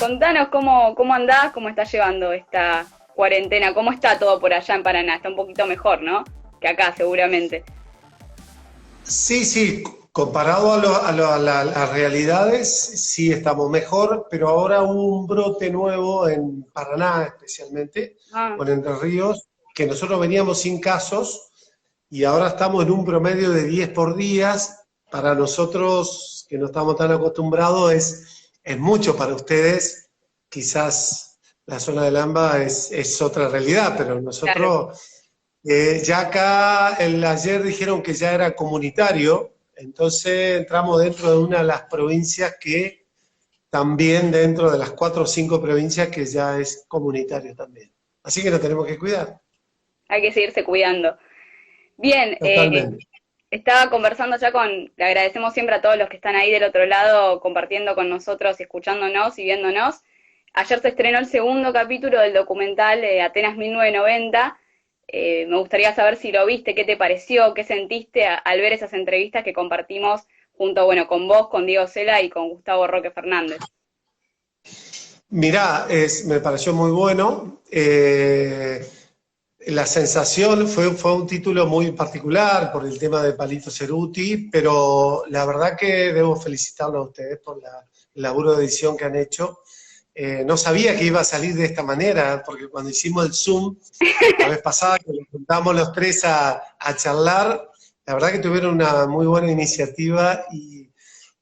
contanos cómo andás, cómo estás llevando esta cuarentena, cómo está todo por allá en Paraná. Está un poquito mejor, ¿no? Que acá, seguramente. Sí, sí, comparado a las realidades, sí estamos mejor, pero ahora hubo un brote nuevo en Paraná especialmente, Ah, o en Entre Ríos, que nosotros veníamos sin casos y ahora estamos en un promedio de 10 por día. Para nosotros, que no estamos tan acostumbrados, es mucho. Para ustedes, quizás la zona del AMBA es otra realidad, pero claro. nosotros ya acá, ayer dijeron que ya era comunitario, entonces entramos dentro de una de las provincias que también dentro de las 4 o 5 provincias que ya es comunitario también. Así que nos tenemos que cuidar, Hay que seguirse cuidando. Bien, totalmente. estaba conversando ya le agradecemos siempre a todos los que están ahí del otro lado compartiendo con nosotros, escuchándonos y viéndonos. Ayer se estrenó el segundo capítulo del documental Atenas 1990. Me gustaría saber si lo viste, qué te pareció, qué sentiste al ver esas entrevistas que compartimos junto, bueno, con vos, con Diego Sela y con Gustavo Roque Fernández. Mirá, me pareció muy bueno. La sensación fue un título muy particular por el tema de Palito Ceruti, pero la verdad que debo felicitarlos a ustedes por el laburo de edición que han hecho. No sabía que iba a salir de esta manera, porque cuando hicimos el Zoom, la vez pasada que nos juntamos los tres a charlar, la verdad que tuvieron una muy buena iniciativa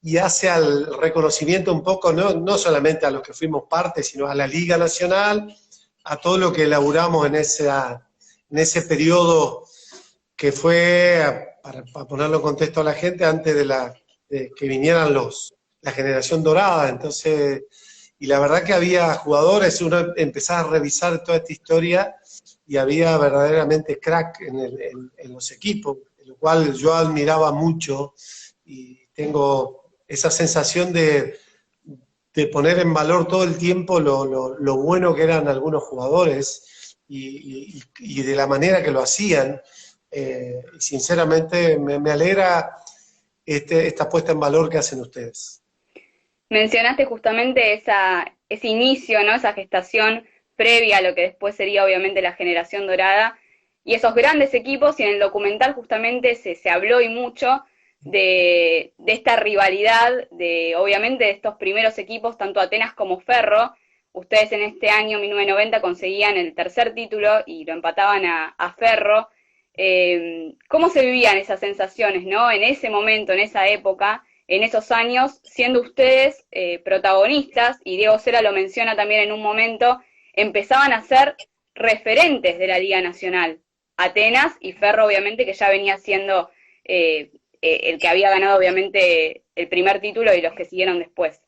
y hace al reconocimiento un poco, no solamente a los que fuimos parte, sino a la Liga Nacional, a todo lo que elaboramos en ese periodo que fue, para ponerlo en contexto a la gente, antes de que vinieran la generación dorada. Entonces, y la verdad que había jugadores, uno empezaba a revisar toda esta historia y había verdaderamente crack en los equipos, lo cual yo admiraba mucho y tengo esa sensación de poner en valor todo el tiempo lo bueno que eran algunos jugadores y de la manera que lo hacían. Y sinceramente me alegra esta puesta en valor que hacen ustedes. Mencionaste justamente ese inicio, ¿no? Esa gestación previa a lo que después sería obviamente la generación dorada y esos grandes equipos, y en el documental justamente se habló y mucho de esta rivalidad, obviamente de estos primeros equipos, tanto Atenas como Ferro. Ustedes en este año 1990 conseguían el tercer título y lo empataban a Ferro. ¿Cómo se vivían esas sensaciones, ¿no? En ese momento, en esa época, en esos años, siendo ustedes protagonistas, y Diego Sela lo menciona también en un momento, empezaban a ser referentes de la Liga Nacional. Atenas y Ferro, obviamente, que ya venía siendo el que había ganado, obviamente, el primer título y los que siguieron después.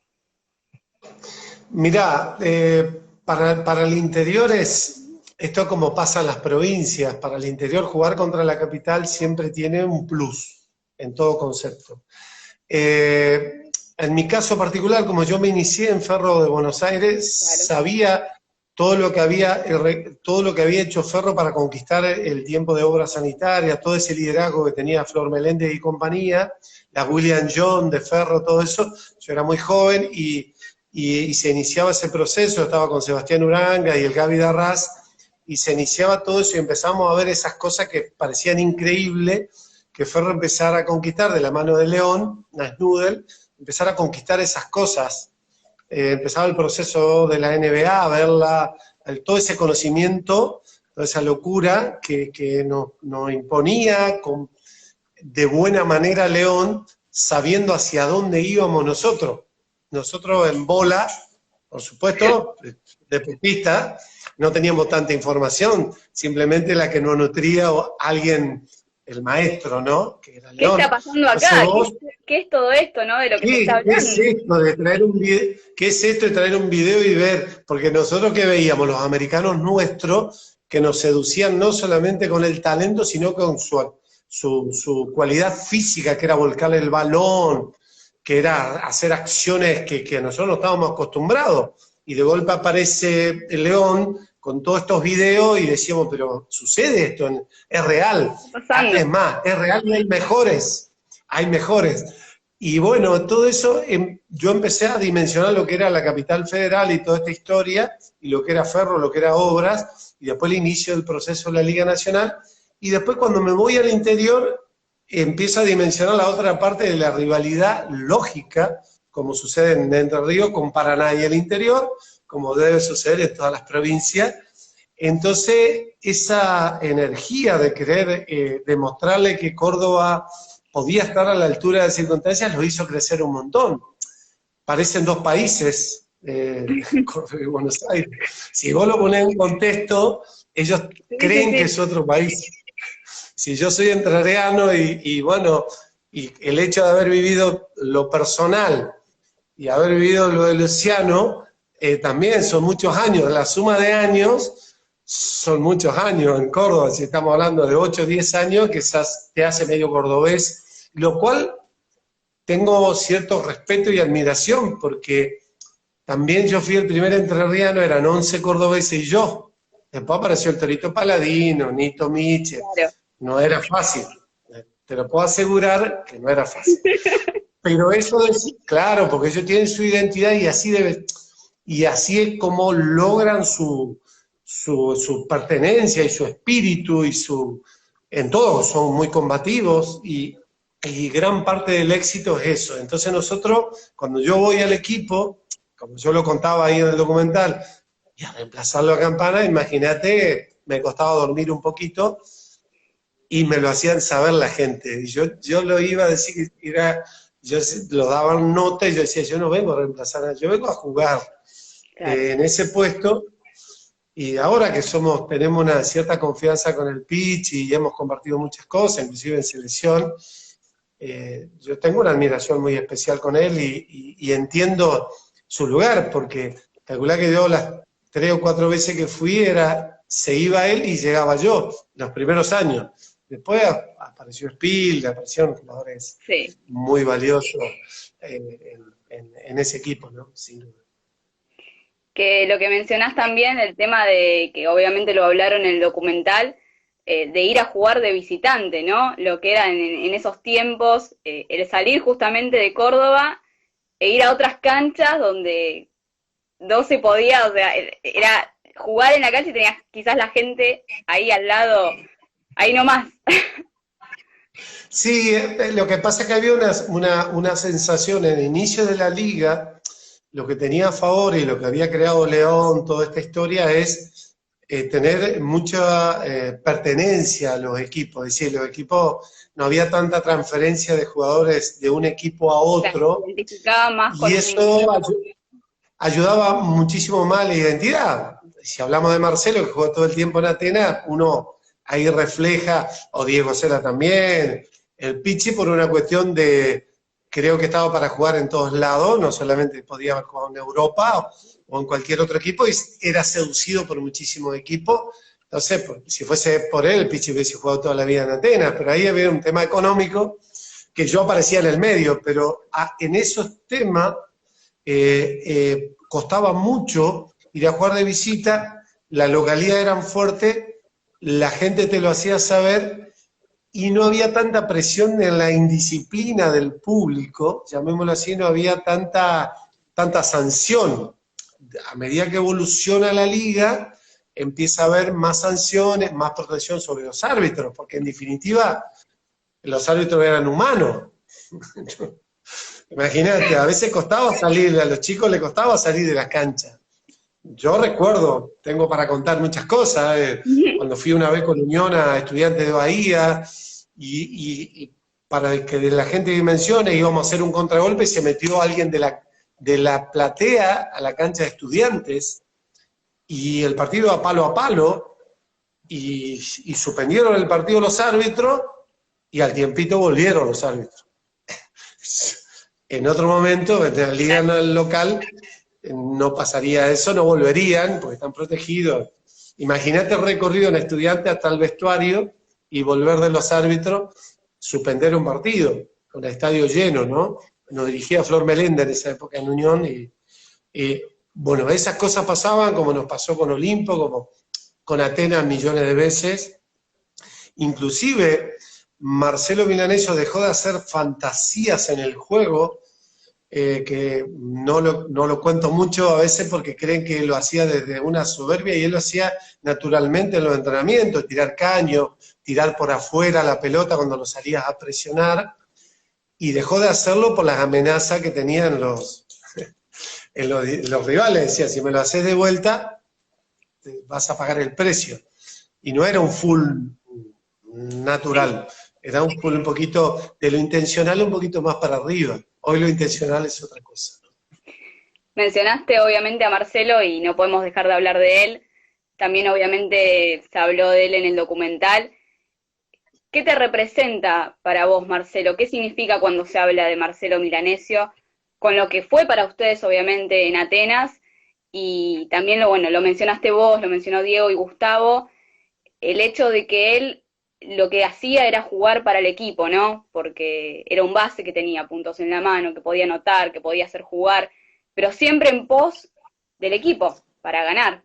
Mirá, para el interior esto como pasa en las provincias, para el interior jugar contra la capital siempre tiene un plus en todo concepto. En mi caso particular, como yo me inicié en Ferro de Buenos Aires, Claro. sabía todo lo que había hecho Ferro para conquistar el tiempo de obra sanitaria, todo ese liderazgo que tenía Flor Meléndez y compañía, la William John de Ferro, todo eso. Yo era muy joven y se iniciaba ese proceso, estaba con Sebastián Uranga y el Gaby Darraz, y se iniciaba todo eso y empezamos a ver esas cosas que parecían increíbles, que Ferro empezara a conquistar de la mano de León, Nasnudel, empezar a conquistar esas cosas. Empezaba el proceso de la NBA, a verla, todo ese conocimiento, toda esa locura que nos imponía de buena manera León, sabiendo hacia dónde íbamos nosotros. Nosotros en bola, por supuesto, deportista, no teníamos tanta información, simplemente la que nos nutría alguien, el maestro, ¿no? Que era ¿Qué está León. pasando Entonces acá? vos, ¿Qué es todo esto, no? De lo que se está ¿qué es hablando. esto de traer un video? ¿Qué es esto de traer un video y ver? Porque nosotros que veíamos, los americanos nuestros, que nos seducían no solamente con el talento, sino con su cualidad física, que era volcar el balón, que era hacer acciones que nosotros no estábamos acostumbrados. Y de golpe aparece el León con todos estos videos y decíamos, pero sucede esto, es real. ¿Qué está pasando? Es más, es real y hay mejores. Hay mejores. Y bueno, todo eso, yo empecé a dimensionar lo que era la capital federal y toda esta historia, y lo que era Ferro, lo que era Obras, y después el inicio del proceso de la Liga Nacional, y después cuando me voy al interior, empiezo a dimensionar la otra parte de la rivalidad lógica, como sucede en Entre Ríos con Paraná y el interior, como debe suceder en todas las provincias. Entonces, esa energía de querer demostrarle que Córdoba podía estar a la altura de las circunstancias lo hizo crecer un montón. Parecen dos países, Córdoba y Buenos Aires. Si vos lo ponés en contexto, ellos creen que es otro país. Si yo soy entrerriano y bueno, y el hecho de haber vivido lo personal y haber vivido lo de Luciano, también son muchos años, la suma de años son muchos años en Córdoba, si estamos hablando de 8 o 10 años, que te hace medio cordobés, lo cual tengo cierto respeto y admiración, porque también yo fui el primer entrerriano, eran 11 cordobeses y yo. Después apareció el Torito Paladino, Nito Miche. Claro. No era fácil, te lo puedo asegurar que no era fácil. Pero eso es, claro, porque ellos tienen su identidad y así es como logran su pertenencia y su espíritu en todo, son muy combativos y gran parte del éxito es eso. Entonces nosotros, cuando yo voy al equipo, como yo lo contaba ahí en el documental, y a reemplazarlo a Campana, imagínate, me costaba dormir un poquito, y me lo hacían saber la gente. Y yo lo iba a decir, yo lo daban nota y yo decía, yo no vengo a reemplazar, yo vengo a jugar en ese puesto. Y ahora que tenemos una cierta confianza con el pitch y hemos compartido muchas cosas, inclusive en selección, yo tengo una admiración muy especial con él y entiendo su lugar, porque calculá que yo las 3 o 4 veces que fui se iba él y llegaba yo, los primeros años. Después apareció Spiel, aparecieron jugadores muy valiosos en ese equipo, ¿no? Sin duda. Que lo que mencionás también, el tema de que obviamente lo hablaron en el documental, de ir a jugar de visitante, ¿no? Lo que era en esos tiempos, el salir justamente de Córdoba e ir a otras canchas donde no se podía, o sea, era jugar en la cancha y tenías quizás la gente ahí al lado, ahí nomás. Sí, lo que pasa es que había una sensación en el inicio de la liga, lo que tenía a favor y lo que había creado León, toda esta historia, es tener mucha pertenencia a los equipos, es decir, los equipos, no había tanta transferencia de jugadores de un equipo a otro, se identificaba más con y eso ayudaba muchísimo más la identidad. Si hablamos de Marcelo, que jugó todo el tiempo en Atenas, uno ahí refleja, o Diego Sela también, el Pichi por una cuestión de, creo que estaba para jugar en todos lados, no solamente podía haber jugado en Europa o en cualquier otro equipo, y era seducido por muchísimos equipos. Entonces, si fuese por él, el Pichi hubiese jugado toda la vida en Atenas, pero ahí había un tema económico que yo aparecía en el medio, pero en esos temas costaba mucho ir a jugar de visita, la localidad eran fuerte, la gente te lo hacía saber, y no había tanta presión en la indisciplina del público, llamémoslo así, no había tanta sanción. A medida que evoluciona la liga, empieza a haber más sanciones, más protección sobre los árbitros, porque en definitiva los árbitros eran humanos. Imagínate, a veces costaba salir, a los chicos les costaba salir de las canchas. Yo recuerdo, tengo para contar muchas cosas, cuando fui una vez con Unión a Estudiantes de Bahía, y para que la gente dimensione, íbamos a hacer un contragolpe y se metió alguien de la platea a la cancha de Estudiantes, y el partido a palo, y suspendieron el partido los árbitros, y al tiempito volvieron los árbitros. En otro momento, en la liga local, no pasaría eso, no volverían, porque están protegidos. Imagínate el recorrido en Estudiantes hasta el vestuario y volver de los árbitros, suspender un partido, con el estadio lleno, ¿no? Nos dirigía Flor Meléndez en esa época en Unión, y bueno, esas cosas pasaban, como nos pasó con Olimpo, como con Atenas millones de veces. Inclusive, Marcelo Milanesio dejó de hacer fantasías en el juego, que no lo cuento mucho a veces porque creen que lo hacía desde una soberbia, y él lo hacía naturalmente en los entrenamientos, tirar caño, tirar por afuera la pelota cuando lo salías a presionar, y dejó de hacerlo por las amenazas que tenían los rivales. Decía, si me lo haces de vuelta, vas a pagar el precio. Y no era un full natural, era un full un poquito, de lo intencional un poquito más para arriba. Hoy lo intencional es otra cosa. Mencionaste obviamente a Marcelo y no podemos dejar de hablar de él. También obviamente se habló de él en el documental. ¿Qué te representa para vos, Marcelo? ¿Qué significa cuando se habla de Marcelo Milanesio? Con lo que fue para ustedes, obviamente, en Atenas, y también lo mencionaste vos, lo mencionó Diego y Gustavo, el hecho de que él lo que hacía era jugar para el equipo, ¿no? Porque era un base que tenía puntos en la mano, que podía anotar, que podía hacer jugar, pero siempre en pos del equipo, para ganar.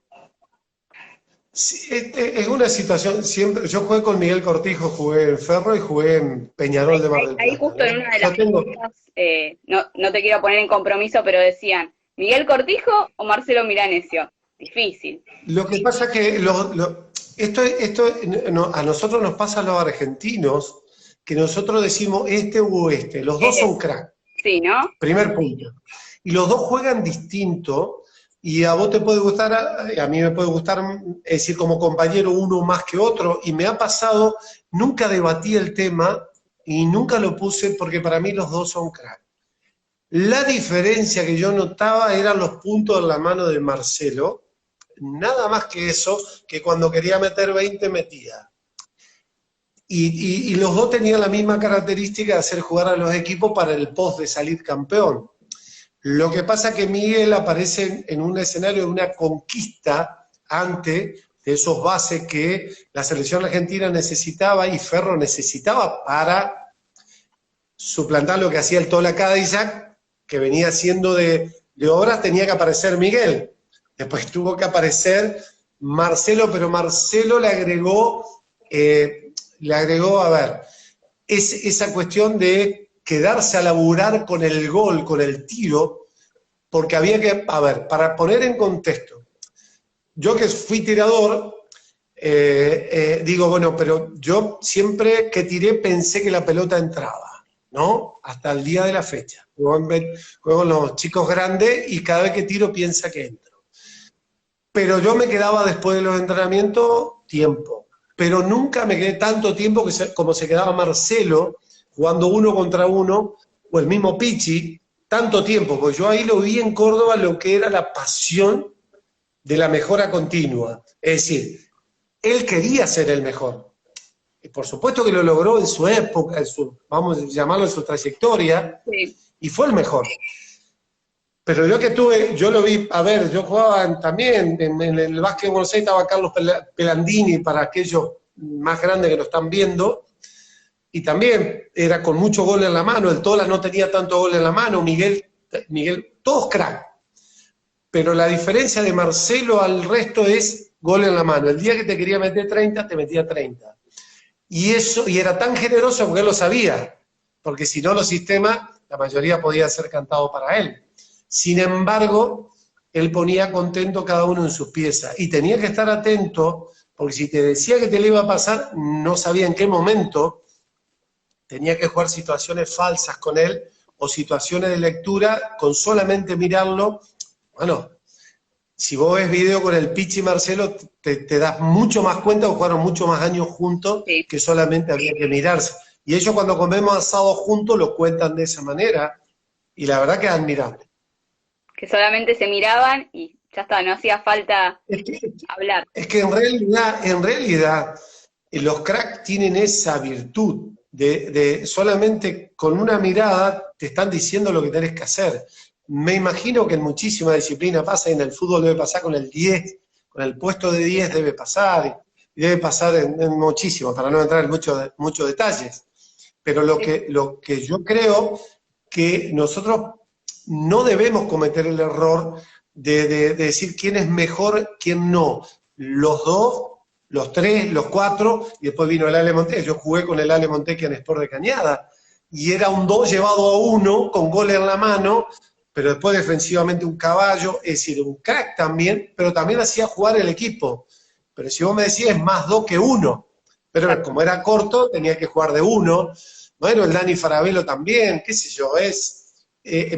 Sí, es una situación, siempre, yo jugué con Miguel Cortijo, jugué en Ferro y jugué en Peñarol de Mar del Ahí Plata, justo en ¿no? una de las preguntas, no te quiero poner en compromiso, pero decían, ¿Miguel Cortijo o Marcelo Milanesio? Difícil. Lo que pasa es que a nosotros nos pasa a los argentinos, que nosotros decimos este u este, los dos son crack. Sí, ¿no? Primer punto. Y los dos juegan distinto, y a vos te puede gustar, a mí me puede gustar, es decir, como compañero uno más que otro, y me ha pasado, nunca debatí el tema y nunca lo puse porque para mí los dos son crack. La diferencia que yo notaba eran los puntos en la mano de Marcelo, nada más que eso, que cuando quería meter 20 metía. Y los dos tenían la misma característica de hacer jugar a los equipos para el post de salir campeón. Lo que pasa es que Miguel aparece en un escenario de una conquista antes de esos bases que la selección argentina necesitaba y Ferro necesitaba para suplantar lo que hacía el Tola Cadillac, que venía haciendo de obras. Tenía que aparecer Miguel. Después tuvo que aparecer Marcelo, pero Marcelo le agregó, a ver, esa cuestión de quedarse a laburar con el gol, con el tiro, porque había que, a ver, para poner en contexto, yo que fui tirador, digo, bueno, pero yo siempre que tiré pensé que la pelota entraba, ¿no? Hasta el día de la fecha. Juego con los chicos grandes y cada vez que tiro piensa que entra. Pero yo me quedaba después de los entrenamientos tiempo, pero nunca me quedé tanto tiempo como se quedaba Marcelo jugando 1 contra 1, o el mismo Pichi, tanto tiempo, porque yo ahí lo vi en Córdoba lo que era la pasión de la mejora continua. Es decir, él quería ser el mejor. Y por supuesto que lo logró en su época, vamos a llamarlo en su trayectoria, sí, y fue el mejor. Pero yo lo vi, a ver, yo jugaba también en el básquet de Buenos Aires, estaba Carlos Pelandini, para aquellos más grandes que lo están viendo, y también era con mucho gol en la mano. El Tola no tenía tanto gol en la mano, Miguel, todos crack. Pero la diferencia de Marcelo al resto es gol en la mano. El día que te quería meter 30, te metía 30. Y era tan generoso porque él lo sabía, porque si no los sistemas, la mayoría podía ser cantado para él. Sin embargo, él ponía contento cada uno en sus piezas, y tenía que estar atento, porque si te decía que te le iba a pasar, no sabía en qué momento. Tenía que jugar situaciones falsas con él, o situaciones de lectura, con solamente mirarlo. Bueno, si vos ves video con el Pichi y Marcelo, te das mucho más cuenta que jugaron mucho más años juntos, sí, que solamente había que mirarse. Y ellos cuando comemos asado juntos lo cuentan de esa manera, y la verdad que es admirable. Que solamente se miraban y ya está, no hacía falta hablar. Es que en realidad los cracks tienen esa virtud de solamente con una mirada te están diciendo lo que tenés que hacer. Me imagino que en muchísima disciplina pasa, y en el fútbol debe pasar con el 10, con el puesto de 10 debe pasar, y debe pasar en muchísimo, para no entrar en muchos detalles. Pero lo que yo creo que nosotros no debemos cometer el error de decir quién es mejor, quién no. Los dos los 3, los 4, y después vino el Ale Monté. Yo jugué con el Ale Monteque en Sport de Cañada, y era un 2 llevado a 1, con gol en la mano, pero después defensivamente un caballo, es decir, un crack también, pero también hacía jugar el equipo. Pero si vos me decís, es más 2 que 1, pero como era corto, tenía que jugar de 1. Bueno, el Dani Farabello también, qué sé yo,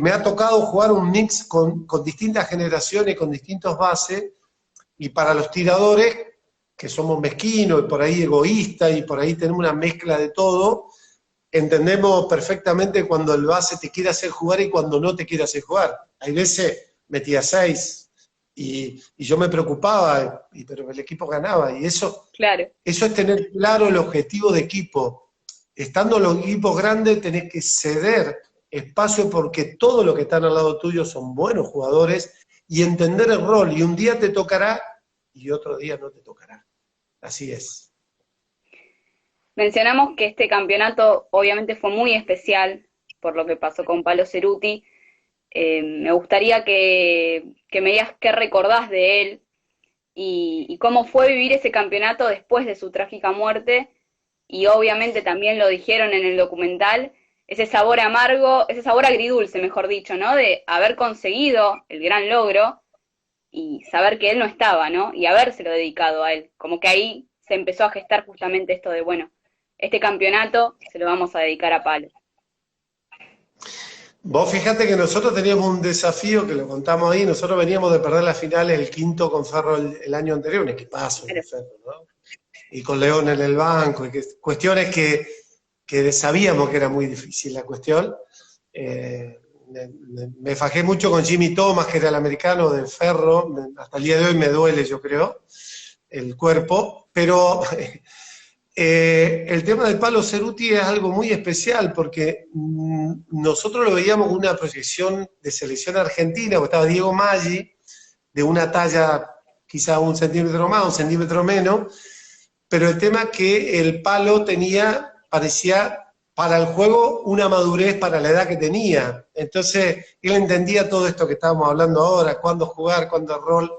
me ha tocado jugar un mix con distintas generaciones, con distintos bases, y para los tiradores, que somos mezquinos y por ahí egoístas, y por ahí tenemos una mezcla de todo, entendemos perfectamente cuando el base te quiere hacer jugar y cuando no te quiere hacer jugar. Hay veces metía 6 y yo me preocupaba, pero el equipo ganaba, y eso, Claro. eso es tener claro el objetivo de equipo. Estando los equipos grandes tenés que ceder espacio porque todos los que están al lado tuyo son buenos jugadores, y entender el rol, y un día te tocará y otro día no te tocará. Así es. Mencionamos que este campeonato obviamente fue muy especial por lo que pasó con Palo Cerruti. Me gustaría que me digas qué recordás de él y cómo fue vivir ese campeonato después de su trágica muerte, y obviamente también lo dijeron en el documental, ese sabor amargo, ese sabor agridulce, mejor dicho, ¿no? De haber conseguido el gran logro y saber que él no estaba, ¿no? Y habérselo dedicado a él. Como que ahí se empezó a gestar justamente esto de, bueno, este campeonato se lo vamos a dedicar a Palo. Vos fíjate que nosotros teníamos un desafío, que lo contamos ahí, nosotros veníamos de perder la final el quinto con Ferro el año anterior, un equipazo de Ferro, ¿no? Y con León en el banco, y cuestiones que sabíamos que era muy difícil la cuestión. Me fajé mucho con Jimmy Thomas, que era el americano del Ferro, hasta el día de hoy me duele, yo creo, el cuerpo, pero el tema del Palo Cerruti es algo muy especial, porque nosotros lo veíamos con una proyección de selección argentina, porque estaba Diego Maggi, de una talla quizá 1 centímetro más, 1 centímetro menos, pero el tema es que el Palo parecía para el juego una madurez para la edad que tenía. Entonces, él entendía todo esto que estábamos hablando ahora, cuándo jugar, cuándo el rol,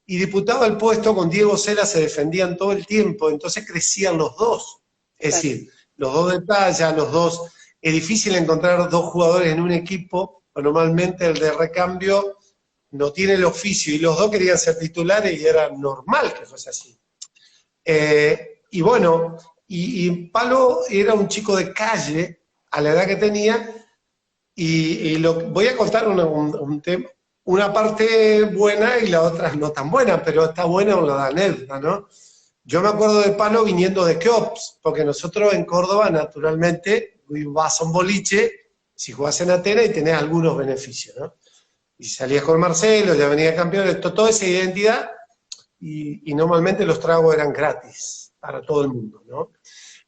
y disputaba el puesto con Diego Cela, se defendían todo el tiempo, entonces crecían los dos. Es decir, los dos de talla, los dos. Es difícil encontrar dos jugadores en un equipo, normalmente el de recambio no tiene el oficio, y los dos querían ser titulares y era normal que fuese así. Y bueno, y Palo era un chico de calle a la edad que tenía, y voy a contar una parte buena y la otra no tan buena, pero está buena la anécdota, ¿no? Yo me acuerdo de Palo viniendo de Keops, porque nosotros en Córdoba, naturalmente, vas a un boliche, si jugás en Atenas y tenés algunos beneficios, ¿no? Y salías con Marcelo, ya venía campeón, toda esa identidad, y normalmente los tragos eran gratis para todo el mundo, ¿no?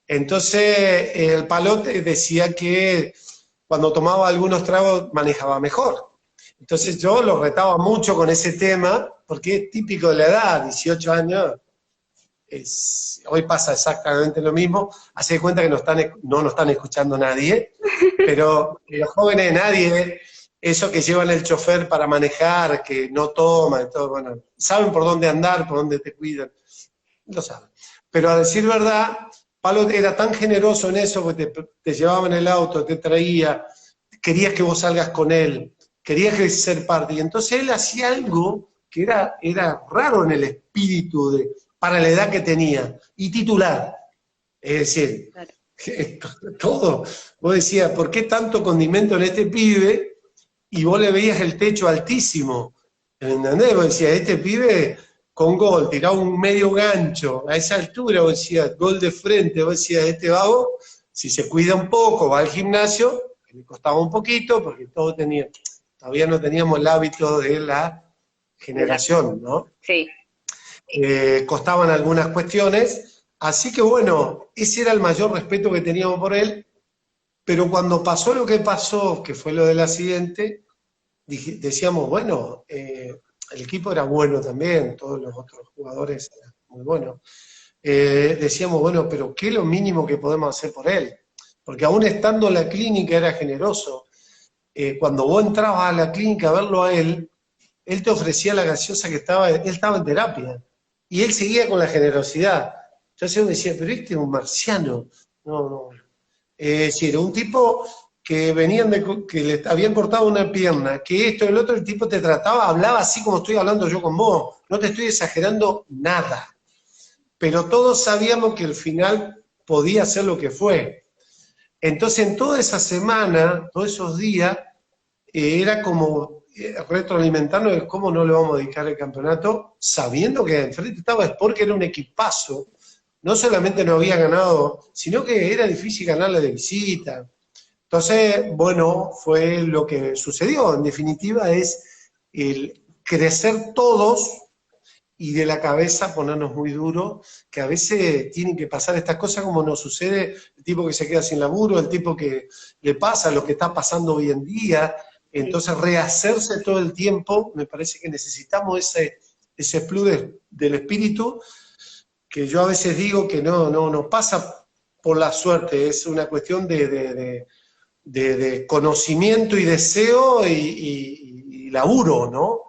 Entonces, el Palote decía que cuando tomaba algunos tragos manejaba mejor. Entonces yo lo retaba mucho con ese tema, porque es típico de la edad, 18 años, hoy pasa exactamente lo mismo. Hace de cuenta que no nos están escuchando nadie, pero los jóvenes, nadie, eso que llevan el chofer para manejar, que no toma, y todo, bueno, saben por dónde andar, por dónde te cuidan, lo saben. Pero a decir verdad, Palo era tan generoso en eso, porque te llevaba en el auto, te traía, querías que vos salgas con él, querías que ser parte, y entonces él hacía algo que era raro en el espíritu para la edad que tenía, y titular. Es decir, claro, todo. Vos decías, ¿por qué tanto condimento en este pibe? Y vos le veías el techo altísimo, ¿entendés? Vos decías, este pibe con gol, tiraba un medio gancho, a esa altura vos decías, gol de frente, vos decías, este vago, si se cuida un poco, va al gimnasio, que le costaba un poquito, porque todavía no teníamos el hábito de la generación, ¿no? Sí. Costaban algunas cuestiones, así que bueno, ese era el mayor respeto que teníamos por él, pero cuando pasó lo que pasó, que fue lo del accidente, decíamos, bueno, el equipo era bueno también, todos los otros jugadores eran muy buenos. Decíamos, bueno, pero ¿qué es lo mínimo que podemos hacer por él? Porque aún estando en la clínica era generoso. Cuando vos entrabas a la clínica a verlo a él te ofrecía la gaseosa él estaba en terapia. y él seguía con la generosidad. Entonces uno decía, pero este es un marciano. No, no. Es decir, un tipo que que le habían cortado una pierna, que esto, el otro, el tipo te trataba, hablaba así como estoy hablando yo con vos, no te estoy exagerando nada. Pero todos sabíamos que el final podía ser lo que fue. Entonces, en toda esa semana, todos esos días, era como retroalimentarnos de cómo no le vamos a dedicar el campeonato, sabiendo que enfrente estaba Sport, que era un equipazo. No solamente no había ganado, sino que era difícil ganarle de visita. Entonces, bueno, fue lo que sucedió. En definitiva, es el crecer todos y de la cabeza ponernos muy duro, que a veces tienen que pasar estas cosas como nos sucede, el tipo que se queda sin laburo, el tipo que le pasa lo que está pasando hoy en día. Entonces, rehacerse todo el tiempo, me parece que necesitamos ese plus del espíritu, que yo a veces digo que no pasa por la suerte, es una cuestión de conocimiento y deseo y laburo, ¿no?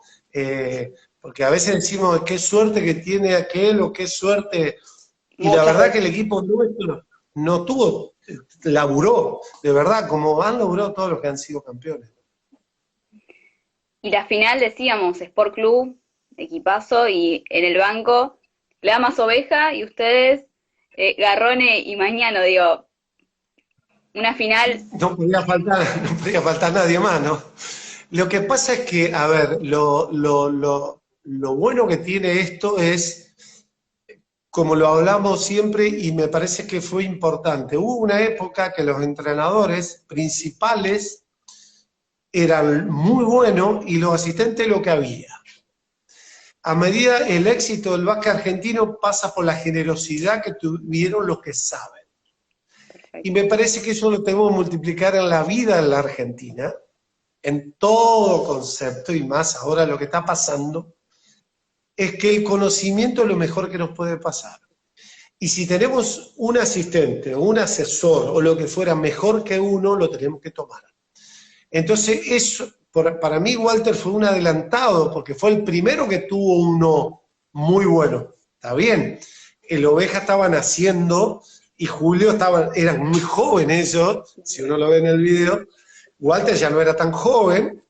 Porque a veces decimos qué suerte que tiene aquel o qué suerte, y la verdad que el equipo nuestro no tuvo, laburó, de verdad, como han laburado todos los que han sido campeones. Y la final decíamos, Sport Club, equipazo, y en el banco, Lamas Oveja, y ustedes, Garrone y Mañano, digo, una final. No podía faltar nadie más, ¿no? Lo que pasa es que, a ver, lo bueno que tiene esto es, como lo hablamos siempre, y me parece que fue importante, hubo una época que los entrenadores principales eran muy buenos y los asistentes lo que había. A medida el éxito del básquet argentino pasa por la generosidad que tuvieron los que saben. Y me parece que eso lo tenemos que multiplicar en la vida en la Argentina, en todo concepto, y más ahora lo que está pasando, es que el conocimiento es lo mejor que nos puede pasar. Y si tenemos un asistente, o un asesor, o lo que fuera mejor que uno, lo tenemos que tomar. Entonces, eso, para mí Walter fue un adelantado, porque fue el primero que tuvo uno muy bueno. Está bien, el Oveja estaba naciendo, y Julio eran muy jóvenes ellos, si uno lo ve en el video. Walter ya no era tan joven,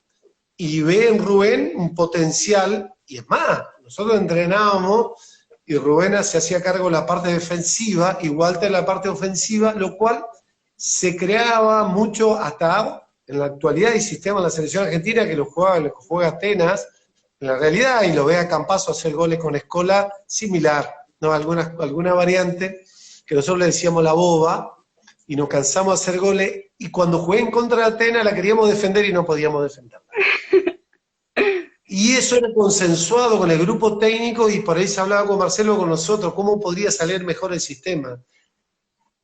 y ve en Rubén un potencial, y es más, nosotros entrenábamos, y Rubén se hacía cargo de la parte defensiva, y Walter la parte ofensiva, lo cual se creaba mucho hasta en la actualidad el sistema de la selección argentina, que lo juega Atenas, en la realidad, y lo ve a Campazzo hacer goles con Escola, similar, ¿no? Alguna variante, que nosotros le decíamos la boba, y nos cansamos de hacer goles, y cuando jugué en contra de Atenas la queríamos defender y no podíamos defenderla. Y eso era consensuado con el grupo técnico, y por ahí se hablaba con Marcelo, con nosotros, cómo podría salir mejor el sistema.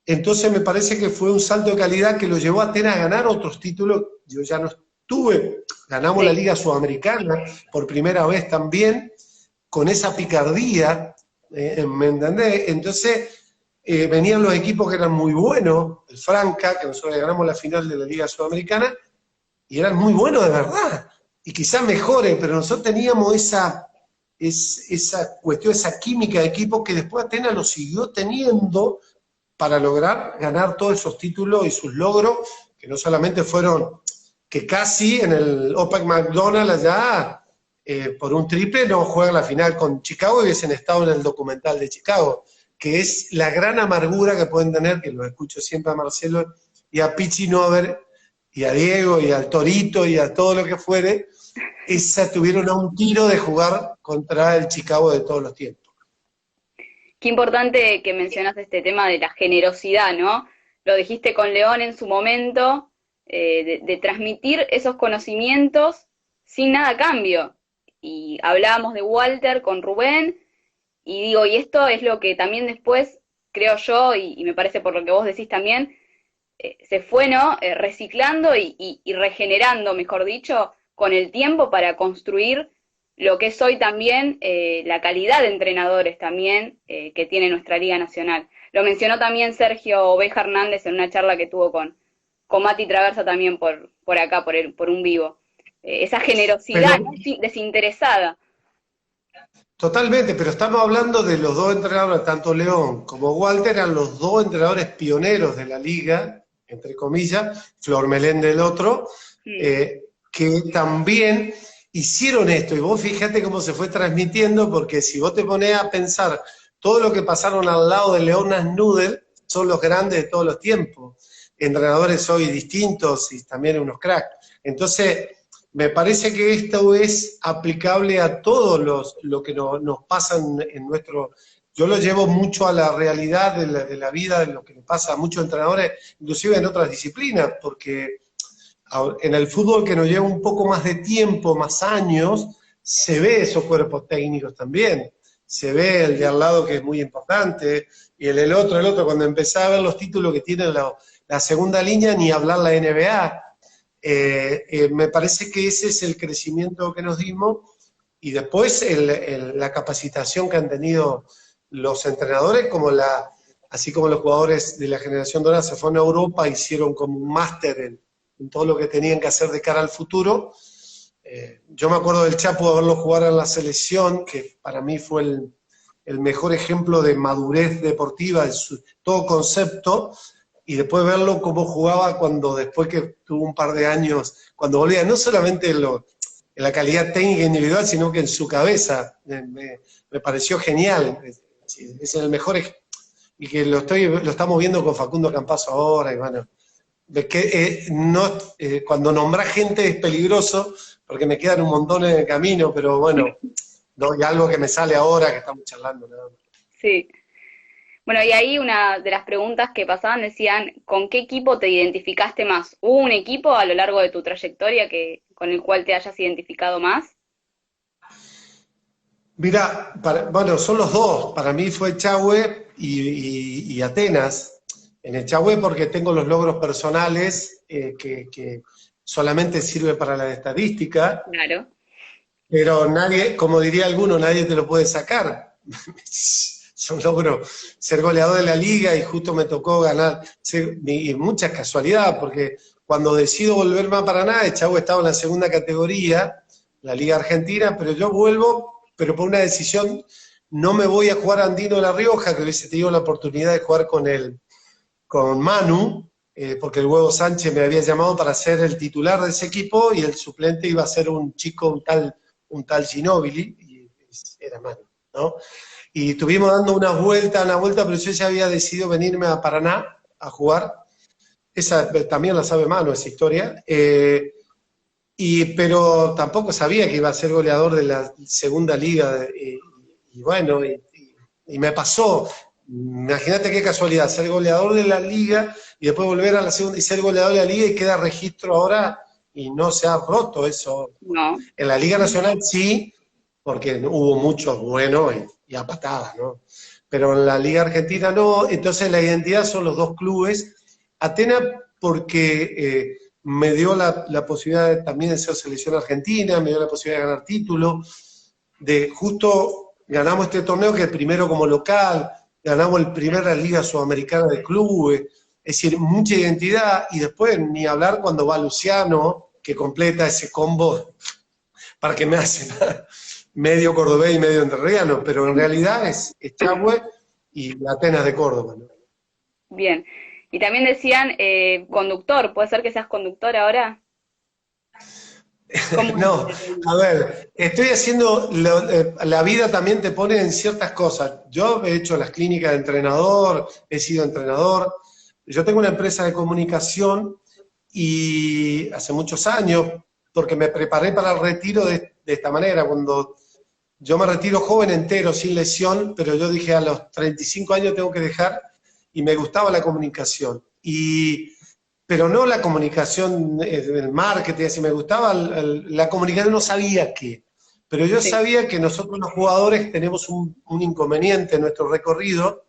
Entonces me parece que fue un salto de calidad que lo llevó a Atenas a ganar otros títulos. Yo ya no estuve, ganamos la Liga Sudamericana por primera vez también, con esa picardía, ¿me entendés? Entonces venían los equipos que eran muy buenos, el Franca, que nosotros ganamos la final de la Liga Sudamericana, y eran muy buenos de verdad, y quizás mejores, pero nosotros teníamos esa cuestión, esa química de equipo que después Atenas lo siguió teniendo para lograr ganar todos esos títulos y sus logros, que no solamente fueron, que casi en el OPEC McDonald's allá, por un triple, no juegan la final con Chicago y hubiesen estado en el documental de Chicago, que es la gran amargura que pueden tener, que lo escucho siempre a Marcelo y a Pichi Nover, y a Diego, y al Torito, y a todo lo que fuere, tuvieron a un tiro de jugar contra el Chicago de todos los tiempos. Qué importante que mencionas este tema de la generosidad, ¿no? Lo dijiste con León en su momento, de transmitir esos conocimientos sin nada a cambio. Y hablábamos de Walter con Rubén, y digo, y esto es lo que también después, creo yo, y me parece por lo que vos decís también, se fue, ¿no? Reciclando y regenerando, mejor dicho, con el tiempo para construir lo que es hoy también la calidad de entrenadores también que tiene nuestra Liga Nacional. Lo mencionó también Sergio Oveja Hernández en una charla que tuvo con Mati Traversa también por acá, por un vivo. Esa generosidad, ¿no? Desinteresada. Totalmente, pero estamos hablando de los dos entrenadores, tanto León como Walter eran los dos entrenadores pioneros de la liga, entre comillas, Flor Meléndez el otro, que también hicieron esto, y vos fíjate cómo se fue transmitiendo, porque si vos te ponés a pensar todo lo que pasaron al lado de Leonas Nudel, son los grandes de todos los tiempos, entrenadores hoy distintos y también unos cracks. Entonces, me parece que esto es aplicable a todos lo que nos pasa en nuestro... Yo lo llevo mucho a la realidad de la vida, de lo que le pasa a muchos entrenadores, inclusive en otras disciplinas, porque en el fútbol que nos lleva un poco más de tiempo, más años, se ve esos cuerpos técnicos también. Se ve el de al lado que es muy importante, y el otro, cuando empecé a ver los títulos que tiene la segunda línea, ni hablar la NBA. Me parece que ese es el crecimiento que nos dimos, y después la capacitación que han tenido los entrenadores, así como los jugadores de la generación dorada se fueron a Europa, hicieron como un máster en todo lo que tenían que hacer de cara al futuro. Yo me acuerdo del Chapo de verlo jugar en la selección, que para mí fue el mejor ejemplo de madurez deportiva en todo concepto, y después verlo cómo jugaba después que tuvo un par de años, cuando volvía, no solamente en la calidad técnica individual, sino que en su cabeza, me pareció genial. Es el mejor, y que lo estamos viendo con Facundo Campazzo ahora, y bueno, cuando nombrás gente es peligroso, porque me quedan un montón en el camino, pero bueno, no, y algo que me sale ahora, que estamos charlando, nada más. Sí. Bueno, y ahí una de las preguntas que pasaban decían, ¿con qué equipo te identificaste más? ¿Hubo un equipo a lo largo de tu trayectoria con el cual te hayas identificado más? Mira, bueno, son los dos. Para mí fue Echagüe y Atenas. En Echagüe porque tengo los logros personales que solamente sirve para la estadística. Claro. Pero nadie, como diría alguno, nadie te lo puede sacar. Yo logro ser goleador de la liga y justo me tocó ganar, y mucha casualidad, porque cuando decido volverme a Paraná, Echagüe estaba en la segunda categoría, la Liga Argentina, pero yo vuelvo, pero por una decisión, no me voy a jugar a Andino de La Rioja, que hubiese tenido la oportunidad de jugar con Manu, porque el Huevo Sánchez me había llamado para ser el titular de ese equipo, y el suplente iba a ser un chico, un tal Ginóbili, y era Manu, ¿no? Y estuvimos dando una vuelta, pero yo ya había decidido venirme a Paraná a jugar. Esa también la sabe Manu, esa historia. Pero tampoco sabía que iba a ser goleador de la segunda liga. Y bueno, y me pasó. Imagínate qué casualidad, ser goleador de la liga y después volver a la segunda y ser goleador de la liga, y queda registro ahora y no se ha roto eso. No. En la Liga Nacional sí, porque hubo muchos buenos y a patadas, ¿no? Pero en la Liga Argentina no. Entonces la identidad son los dos clubes. Atenas porque me dio la posibilidad también de ser selección argentina, me dio la posibilidad de ganar títulos, justo ganamos este torneo que es primero como local, ganamos la primera Liga Sudamericana de Clubes, es decir, mucha identidad, y después ni hablar cuando va Luciano, que completa ese combo para que me hace medio cordobés y medio entrerriano, pero en realidad es Echagüe y Atenas de Córdoba, ¿no? Bien. Y también decían conductor, ¿puede ser que seas conductor ahora? No, a ver, estoy haciendo, la vida también te pone en ciertas cosas. Yo he hecho las clínicas de entrenador, he sido entrenador. Yo tengo una empresa de comunicación y hace muchos años, porque me preparé para el retiro de esta manera, cuando yo me retiro joven entero, sin lesión, pero yo dije a los 35 años tengo que dejar, y me gustaba la comunicación. Pero no la comunicación, el marketing, así me gustaba, la comunicación no sabía qué. Pero yo sabía que nosotros los jugadores tenemos un inconveniente en nuestro recorrido,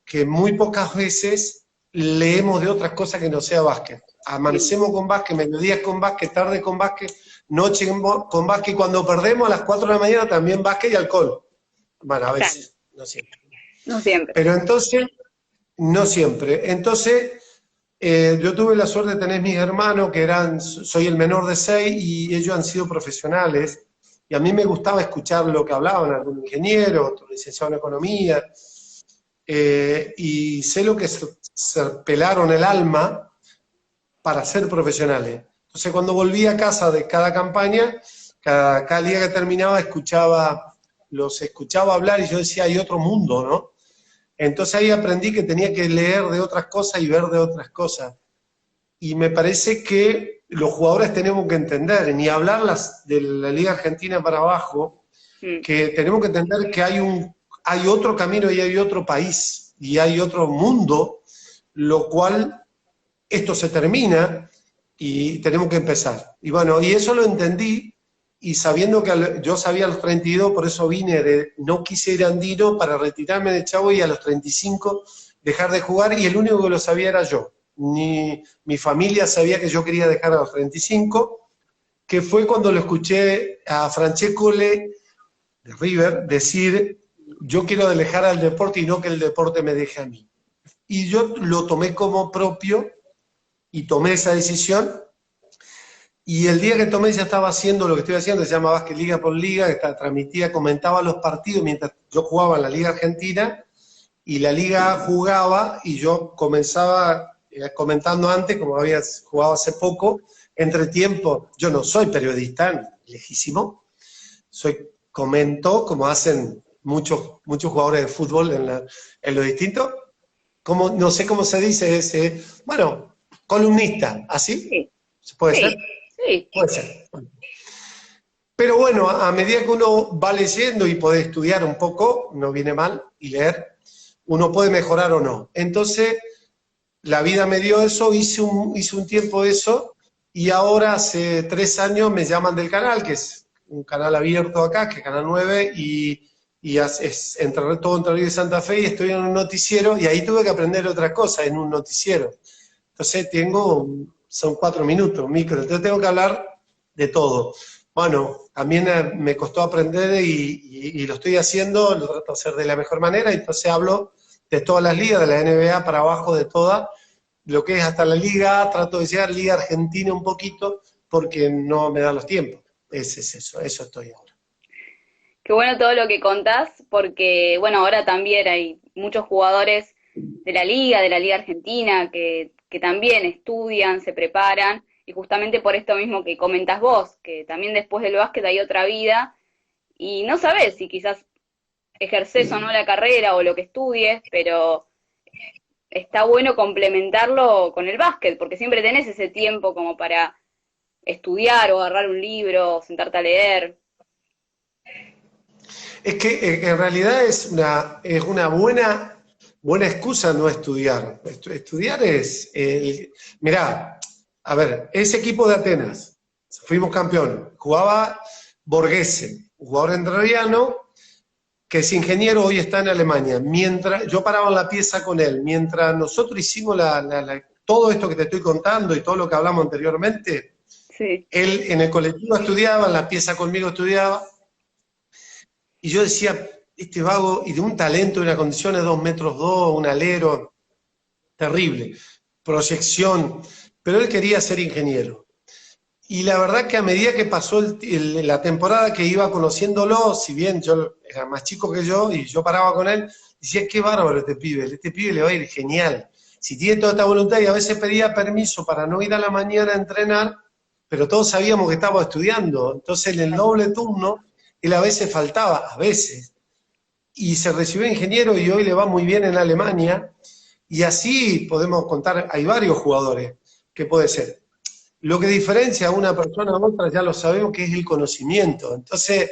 que muy pocas veces leemos de otras cosas que no sea básquet. Amanecemos con básquet, mediodías con básquet, tarde con básquet, noche con básquet, y cuando perdemos a las 4 de la mañana también básquet y alcohol. Bueno, a veces, no siempre. No siempre. Pero entonces, no siempre. Entonces, yo tuve la suerte de tener mis hermanos, soy el menor de 6, y ellos han sido profesionales, y a mí me gustaba escuchar lo que hablaban algún ingeniero, otro licenciado en economía, y sé lo que se pelaron el alma para ser profesionales. Entonces cuando volví a casa de cada campaña, cada día que terminaba los escuchaba hablar y yo decía, hay otro mundo, ¿no? Entonces ahí aprendí que tenía que leer de otras cosas y ver de otras cosas. Y me parece que los jugadores tenemos que entender, ni hablar de la Liga Argentina para abajo, que tenemos que entender que hay otro camino y hay otro país, y hay otro mundo, lo cual esto se termina y tenemos que empezar. Y bueno, y eso lo entendí, y sabiendo que yo sabía a los 32, por eso no quise ir a Andino para retirarme de chavo y a los 35 dejar de jugar, y el único que lo sabía era yo. Ni mi familia sabía que yo quería dejar a los 35, que fue cuando lo escuché a Francescoli de River decir, yo quiero dejar al deporte y no que el deporte me deje a mí. Y yo lo tomé como propio y tomé esa decisión. Y el día que tomé ya estaba haciendo lo que estoy haciendo, se llama Básquet Liga por Liga, que transmitía, comentaba los partidos mientras yo jugaba en la Liga Argentina, y la Liga jugaba, y yo comenzaba comentando antes, como había jugado hace poco, entre tiempo, yo no soy periodista, lejísimo, comento, como hacen muchos jugadores de fútbol en lo distinto, como, no sé cómo se dice, bueno, columnista, ¿así? Sí. ¿Se puede ser? Sí. Puede ser. Pero bueno, a medida que uno va leyendo y puede estudiar un poco, no viene mal, y leer, uno puede mejorar o no. Entonces, la vida me dio eso, hice un tiempo eso, y ahora hace 3 años me llaman del canal, que es un canal abierto acá, que es Canal 9, y es todo Entre Ríos y Santa Fe, y estoy en un noticiero, y ahí tuve que aprender otra cosa en un noticiero. Entonces son 4 minutos, micro, entonces tengo que hablar de todo. Bueno, también me costó aprender y lo estoy haciendo, lo trato de hacer de la mejor manera, entonces hablo de todas las ligas, de la NBA para abajo, de todas, lo que es hasta la Liga, trato de llegar Liga Argentina un poquito, porque no me dan los tiempos. Es eso estoy ahora. Qué bueno todo lo que contás, porque bueno, ahora también hay muchos jugadores de la Liga Argentina, que también estudian, se preparan, y justamente por esto mismo que comentás vos, que también después del básquet hay otra vida, y no sabés si quizás ejercés o no la carrera o lo que estudies, pero está bueno complementarlo con el básquet, porque siempre tenés ese tiempo como para estudiar o agarrar un libro, o sentarte a leer. Es que en realidad es una buena excusa no estudiar. Estudiar mirá, a ver, ese equipo de Atenas, fuimos campeones, jugaba Borghese, un jugador entrerriano, que es ingeniero, hoy está en Alemania. Mientras yo paraba en la pieza con él, mientras nosotros hicimos todo esto que te estoy contando y todo lo que hablamos anteriormente, Sí. Él en el colectivo estudiaba, en la pieza conmigo estudiaba, y yo decía, este vago, y de un talento y una condición de 2 metros 2, un alero, terrible, proyección, pero él quería ser ingeniero. Y la verdad que a medida que pasó la temporada que iba conociéndolo, si bien yo era más chico que yo y yo paraba con él, decía, qué bárbaro este pibe le va a ir genial. Si tiene toda esta voluntad, y a veces pedía permiso para no ir a la mañana a entrenar, pero todos sabíamos que estaba estudiando. Entonces en el doble turno, él a veces faltaba, y se recibió ingeniero y hoy le va muy bien en Alemania, y así podemos contar, hay varios jugadores que puede ser. Lo que diferencia a una persona a otra ya lo sabemos que es el conocimiento. Entonces,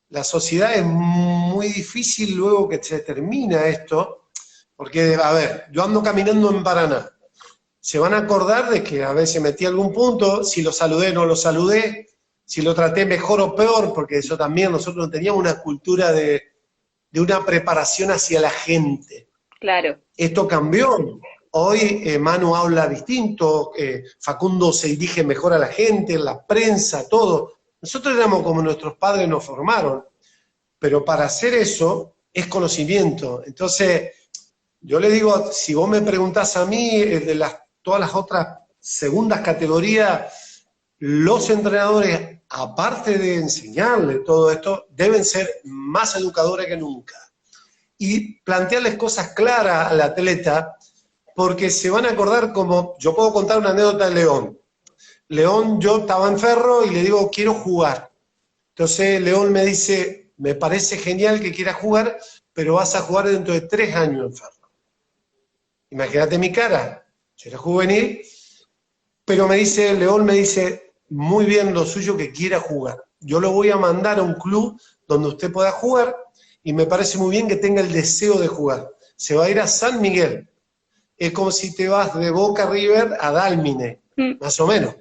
la sociedad es muy difícil luego que se termina esto, porque, a ver, yo ando caminando en Paraná. Se van a acordar de que a veces metí algún punto, si lo saludé, no lo saludé, si lo traté mejor o peor, porque eso también, nosotros teníamos una cultura de una preparación hacia la gente. Claro. Esto cambió. Hoy Manu habla distinto, Facundo se dirige mejor a la gente, la prensa, todo. Nosotros éramos como nuestros padres nos formaron, pero para hacer eso es conocimiento. Entonces, yo le digo, si vos me preguntás a mí, todas las otras segundas categorías, los entrenadores, aparte de enseñarle todo esto, deben ser más educadores que nunca. Y plantearles cosas claras al atleta, porque se van a acordar como, yo puedo contar una anécdota de León. León, yo estaba en Ferro y le digo, quiero jugar. Entonces León me dice, me parece genial que quieras jugar, pero vas a jugar dentro de 3 años en Ferro. Imagínate mi cara, yo era juvenil, pero León me dice, muy bien lo suyo que quiera jugar. Yo lo voy a mandar a un club donde usted pueda jugar y me parece muy bien que tenga el deseo de jugar. Se va a ir a San Miguel. Es como si te vas de Boca River a Dálmine, más o menos.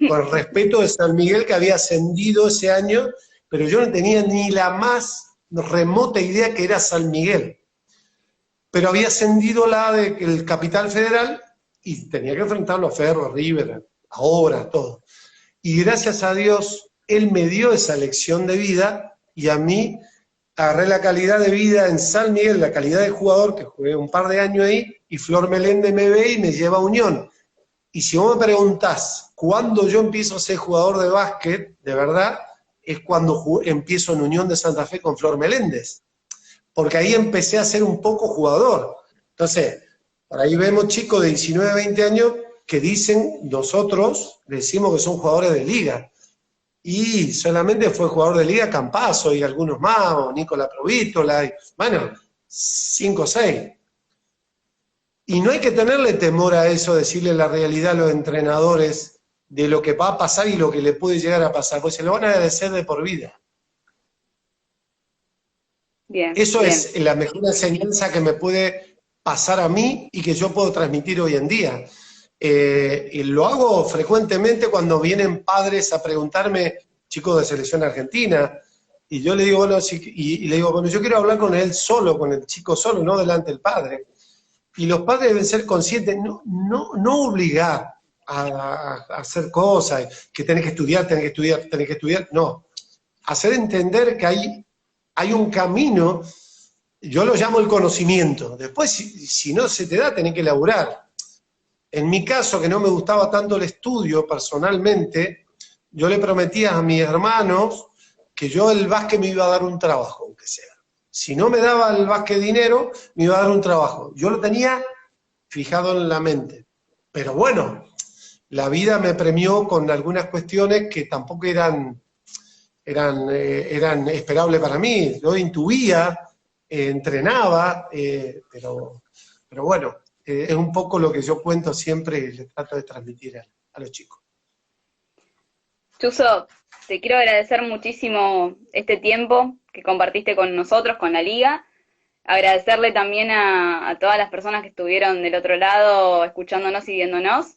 Con el respeto de San Miguel, que había ascendido ese año, pero yo no tenía ni la más remota idea que era San Miguel. Pero había ascendido el Capital Federal y tenía que enfrentarlo a Ferro, a River, a Obras, todo. Y gracias a Dios, él me dio esa lección de vida y a mí agarré la calidad de vida en San Miguel, la calidad de jugador, que jugué un par de años ahí, y Flor Meléndez me ve y me lleva a Unión. Y si vos me preguntás, ¿cuándo yo empiezo a ser jugador de básquet, de verdad? Es cuando empiezo en Unión de Santa Fe con Flor Meléndez. Porque ahí empecé a ser un poco jugador. Entonces, por ahí vemos chicos de 19, 20 años que dicen, nosotros decimos que son jugadores de liga. Y solamente fue jugador de liga Campazzo y algunos más, o Nicolás Provítola, y, bueno, 5 o 6. Y no hay que tenerle temor a eso, decirle la realidad a los entrenadores de lo que va a pasar y lo que le puede llegar a pasar, pues se lo van a agradecer de por vida. Bien, eso bien. Es la mejor enseñanza que me puede pasar a mí y que yo puedo transmitir hoy en día. Y lo hago frecuentemente cuando vienen padres a preguntarme, chicos de selección argentina, y yo le digo, bueno, y le digo, bueno, yo quiero hablar con él solo, con el chico solo, no delante del padre. Y los padres deben ser conscientes, no obligar a hacer cosas, que tenés que estudiar, no. Hacer entender que hay un camino, yo lo llamo el conocimiento. Después, si no se te da, tenés que laburar. En mi caso, que no me gustaba tanto el estudio personalmente, yo le prometía a mis hermanos que yo el básquet me iba a dar un trabajo, aunque sea. Si no me daba el básquet dinero, me iba a dar un trabajo. Yo lo tenía fijado en la mente. Pero bueno, la vida me premió con algunas cuestiones que tampoco eran esperables para mí. Yo intuía, entrenaba, pero bueno, es un poco lo que yo cuento siempre y le trato de transmitir a los chicos. Chuso, te quiero agradecer muchísimo este tiempo que compartiste con nosotros, con la Liga. Agradecerle también a todas las personas que estuvieron del otro lado escuchándonos y viéndonos.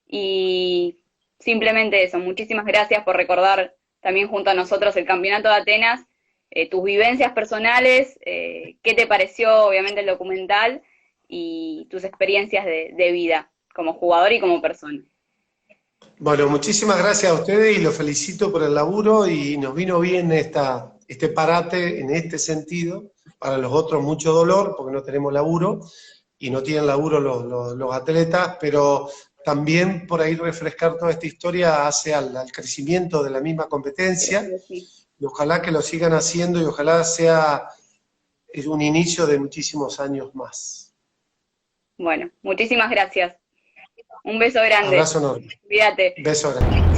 Y simplemente eso, muchísimas gracias por recordar también junto a nosotros el Campeonato de Atenas, tus vivencias personales, qué te pareció obviamente el documental y tus experiencias de vida como jugador y como persona. Bueno, muchísimas gracias a ustedes y los felicito por el laburo y nos vino bien este parate en este sentido. Para los otros mucho dolor porque no tenemos laburo y no tienen laburo los atletas, pero también por ahí refrescar toda esta historia hace al crecimiento de la misma competencia y ojalá que lo sigan haciendo y ojalá sea un inicio de muchísimos años más. Bueno, muchísimas gracias. Un beso grande. Abrazo enorme. Cuídate. Beso grande.